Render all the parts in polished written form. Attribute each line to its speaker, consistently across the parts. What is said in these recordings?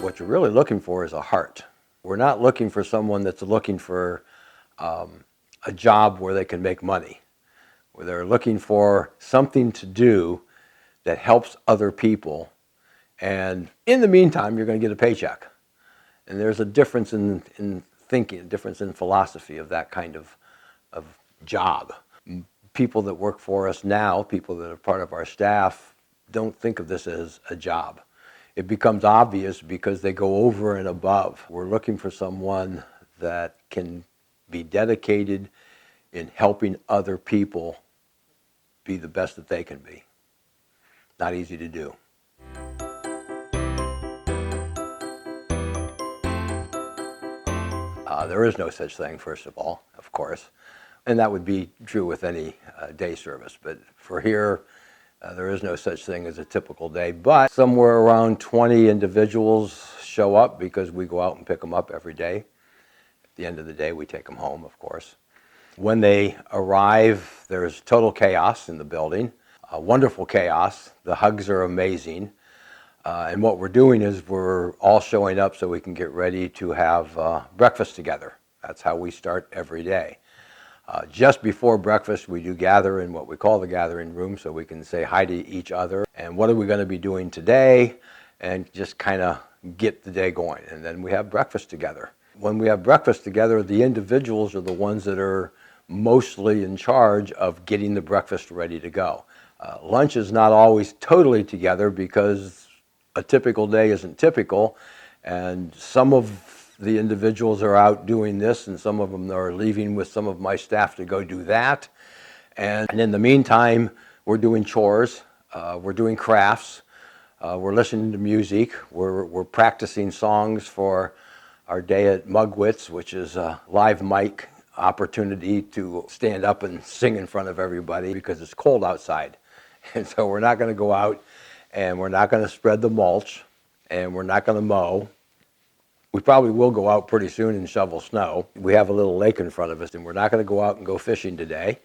Speaker 1: What you're really looking for is a heart. We're not looking for someone that's looking for a job where they can make money. Where they're looking for something to do that helps other people, and in the meantime, you're going to get a paycheck. And there's a difference in thinking, a difference in philosophy of that kind of job. People that work for us now, people that are part of our staff, don't think of this as a job. It becomes obvious because they go over and above. We're looking for someone that can be dedicated in helping other people be the best that they can be. Not easy to do. There is no such thing, first of all, of course, and that would be true with any day service. But for here, there is no such thing as a typical day. But somewhere around 20 individuals show up because we go out and pick them up every day. At the end of the day, we take them home, of course. When they arrive, there's total chaos in the building, wonderful chaos. The hugs are amazing. And what we're doing is we're all showing up so we can get ready to have breakfast together. That's how we start every day. Just before breakfast, we do gather in what we call the gathering room so we can say hi to each other. And what are we going to be doing today? And just kind of get the day going. And then we have breakfast together. When we have breakfast together, the individuals are the ones that are mostly in charge of getting the breakfast ready to go. Lunch is not always totally together because a typical day isn't typical, and some of the individuals are out doing this and some of them are leaving with some of my staff to go do that. And in the meantime, we're doing chores, we're doing crafts, we're listening to music, we're practicing songs for our day at Mugwits, which is a live mic opportunity to stand up and sing in front of everybody because it's cold outside. And so we're not going to go out and we're not going to spread the mulch, and we're not going to mow. We probably will go out pretty soon and shovel snow. We have a little lake in front of us, and we're not going to go out and go fishing today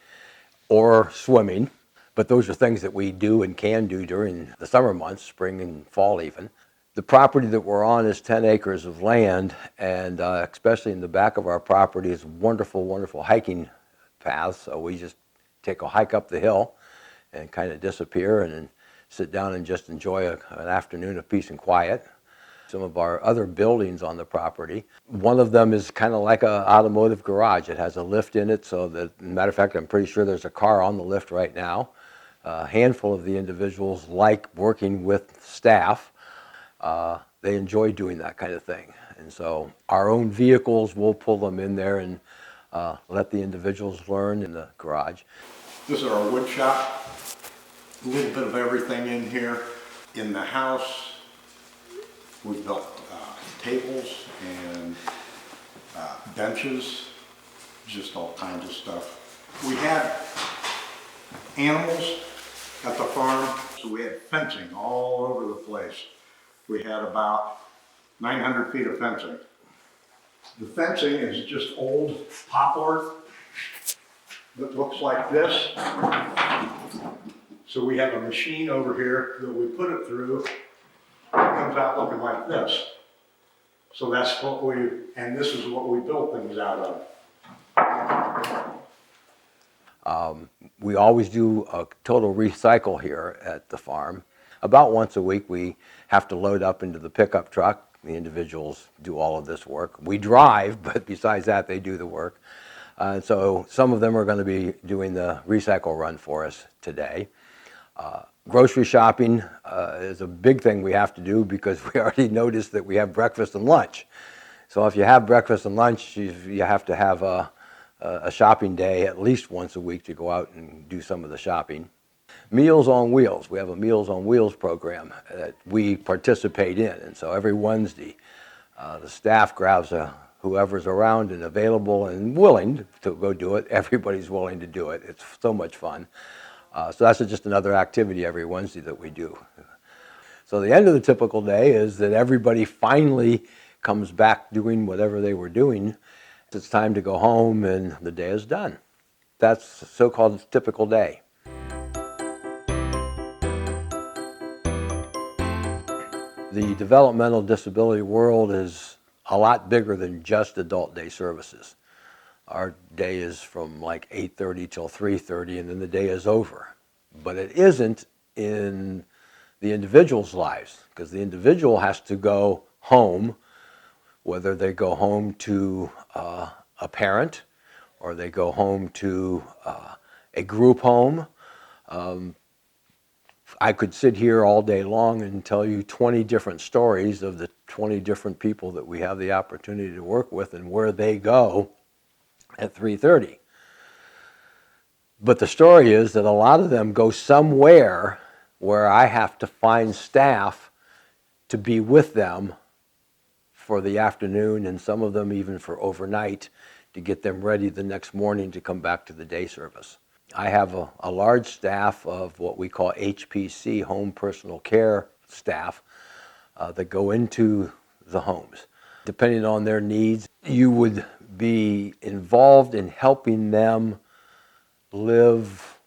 Speaker 1: or swimming, but those are things that we do and can do during the summer months, spring and fall even. The property that we're on is 10 acres of land, and especially in the back of our property is wonderful, wonderful hiking paths, so we just take a hike up the hill and kind of disappear and then sit down and just enjoy an afternoon of peace and quiet. Some of our other buildings on the property, one of them is kind of like an automotive garage. It has a lift in it, so that, as a matter of fact, I'm pretty sure there's a car on the lift right now. A handful of the individuals like working with staff. They enjoy doing that kind of thing. And so our own vehicles, we'll pull them in there and let the individuals learn in the garage.
Speaker 2: This is our wood shop. A little bit of everything in here. In the house, we built tables and benches, just all kinds of stuff. We had animals at the farm, so we had fencing all over the place. We had about 900 feet of fencing. The fencing is just old poplar that looks like this. So we have a machine over here that we put it through. It comes out looking like this. So that's what and this is what we built things out of.
Speaker 1: We always do a total recycle here at the farm. About once a week we have to load up into the pickup truck. The individuals do all of this work. We drive, but besides that they do the work. So some of them are going to be doing the recycle run for us today. Grocery shopping is a big thing we have to do because we already noticed that we have breakfast and lunch. So if you have breakfast and lunch, you have to have a shopping day at least once a week to go out and do some of the shopping. Meals on Wheels. We have a Meals on Wheels program that we participate in. And so every Wednesday, the staff grabs whoever's around and available and willing to go do it. Everybody's willing to do it. It's so much fun. So that's just another activity every Wednesday that we do. So the end of the typical day is that everybody finally comes back doing whatever they were doing. It's time to go home and the day is done. That's a so-called typical day. The developmental disability world is a lot bigger than just adult day services. Our day is from like 8:30 till 3:30, and then the day is over. But it isn't in the individual's lives, because the individual has to go home, whether they go home to a parent or they go home to a group home. I could sit here all day long and tell you 20 different stories of the 20 different people that we have the opportunity to work with and where they go at 3:30. But the story is that a lot of them go somewhere where I have to find staff to be with them for the afternoon, and some of them even for overnight, to get them ready the next morning to come back to the day service. I have a large staff of what we call HPC, Home Personal Care staff, that go into the homes. Depending on their needs, you would be involved in helping them live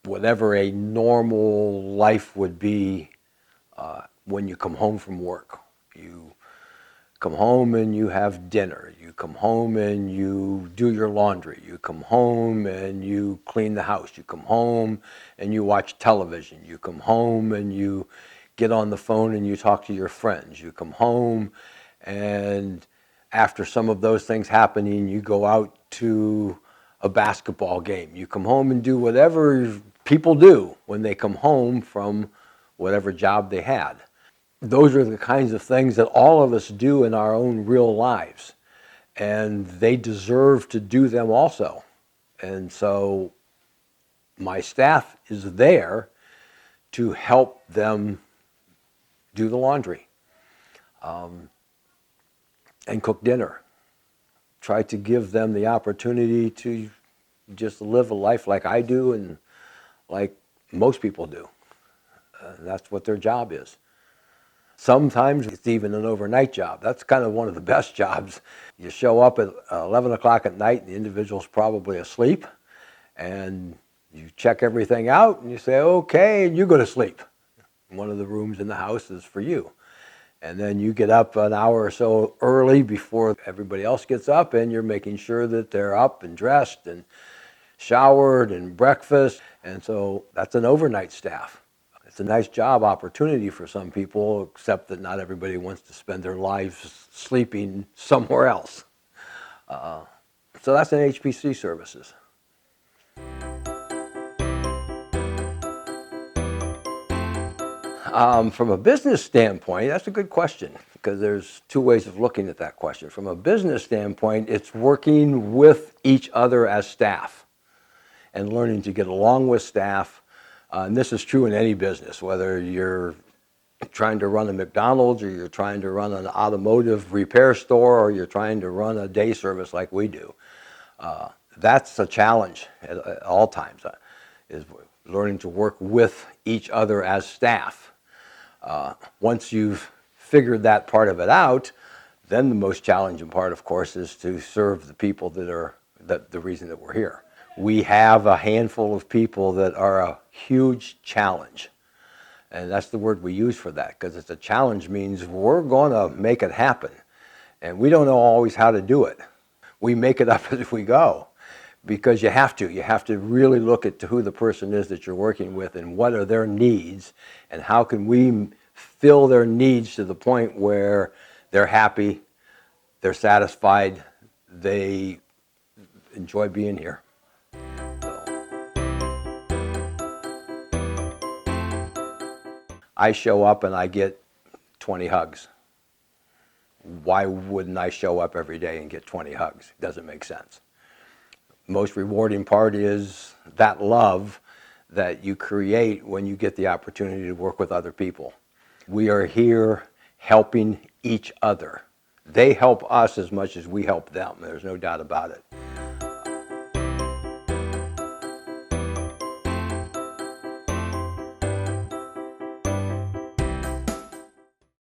Speaker 1: whatever a normal life would be when you come home from work. You come home and you have dinner. You come home and you do your laundry. You come home and you clean the house. You come home and you watch television. You come home and you get on the phone and you talk to your friends. You come home, and after some of those things happening, you go out to a basketball game. You come home and do whatever people do when they come home from whatever job they had. Those are the kinds of things that all of us do in our own real lives, and they deserve to do them also. And so my staff is there to help them do the laundry, and cook dinner. Try to give them the opportunity to just live a life like I do and like most people do. That's what their job is. Sometimes it's even an overnight job. That's kind of one of the best jobs. You show up at 11 o'clock at night and the individual's probably asleep, and you check everything out and you say, okay, and you go to sleep. One of the rooms in the house is for you. And then you get up an hour or so early before everybody else gets up, and you're making sure that they're up and dressed and showered and breakfast. And so that's an overnight staff. It's a nice job opportunity for some people, except that not everybody wants to spend their lives sleeping somewhere else. So that's an HPC services. From a business standpoint, that's a good question, because there's two ways of looking at that question. From a business standpoint, it's working with each other as staff and learning to get along with staff. And this is true in any business, whether you're trying to run a McDonald's or you're trying to run an automotive repair store or you're trying to run a day service like we do. That's a challenge at all times, is learning to work with each other as staff. Once you've figured that part of it out, then the most challenging part, of course, is to serve the people that are the reason that we're here. We have a handful of people that are a huge challenge. And that's the word we use for that, because it's a challenge means we're going to make it happen. And we don't know always how to do it. We make it up as we go, because you have to. You have to really look at who the person is that you're working with and what are their needs, and how can we fill their needs to the point where they're happy, they're satisfied, they enjoy being here. I show up and I get 20 hugs. Why wouldn't I show up every day and get 20 hugs? It doesn't make sense. Most rewarding part is that love that you create when you get the opportunity to work with other people. We are here helping each other. They help us as much as we help them. There's no doubt about it.